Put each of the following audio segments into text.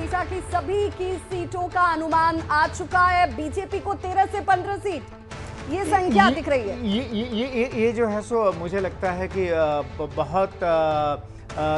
ओडिशा की सभी की सीटों का अनुमान आ चुका है। बीजेपी को 13 से 15 सीट ये संख्या दिख रही है। ये जो है सो मुझे लगता है कि बहुत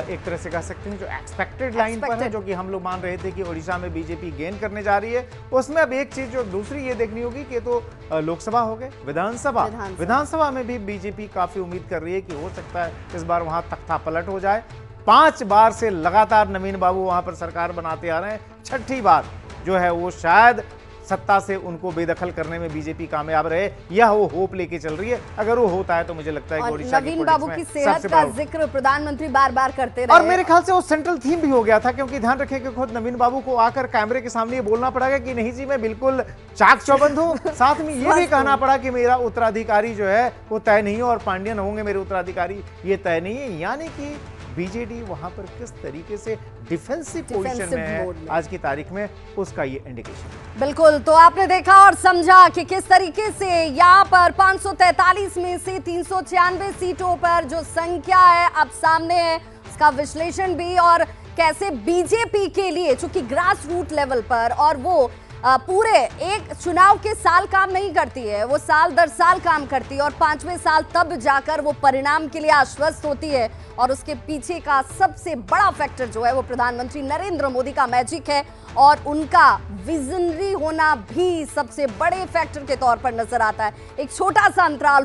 एक तरह से कह सकते हैं जो एक्सपेक्टेड लाइन पर है, जो कि हम लोग मान रहे थे कि ओडिशा में बीजेपी गेन करने जा रही है। उसमें अब एक चीज जो दूसरी ये देखनी होगी कि तो लोकसभा हो गए, विधानसभा में भी बीजेपी काफी उम्मीद कर रही है कि हो सकता है इस बार वहां तख्ता पलट हो जाए। 5 बार से लगातार नवीन बाबू वहां पर सरकार बनाते आ रहे हैं, छठी बार जो है वो शायद सत्ता से उनको बेदखल करने में बीजेपी कामयाब रहे, यह वो होप लेके चल रही है। अगर वो होता है तो मुझे लगता है कि ओडिशा नवीन बाबू की सेहत का जिक्र प्रधानमंत्री बार बार करते रहे और मेरे ख्याल से वो सेंट्रल थीम भी हो गया था, क्योंकि ध्यान रखें कि खुद नवीन बाबू को आकर कैमरे के सामने ये बोलना पड़ेगा कि नहीं जी मैं बिल्कुल चाक चौबंद हूँ। साथ में ये भी कहना पड़ा कि मेरा उत्तराधिकारी जो है वो तय नहीं है और पांड्यन होंगे मेरे उत्तराधिकारी, ये तय नहीं है। यानी कि बीजेडी वहां पर किस तरीके से डिफेंसिव पोजीशन में है आज की तारीख में, उसका ये इंडिकेशन। बिल्कुल, तो आपने देखा और समझा कि किस तरीके से यहाँ पर 543 में से 396 सीटों पर जो संख्या है अब सामने है, उसका विश्लेषण भी, और कैसे बीजेपी के लिए चूंकि ग्रास रूट लेवल पर और वो पूरे एक चुनाव के साल काम नहीं करती है, वो साल दर साल काम करती है और 5वें साल तब जाकर वो परिणाम के लिए आश्वस्त होती है। और उसके पीछे का सबसे बड़ा फैक्टर जो है वो प्रधानमंत्री नरेंद्र मोदी का मैजिक है और उनका विजनरी होना भी सबसे बड़े फैक्टर के तौर पर नजर आता है। एक छोटा सा अंतराल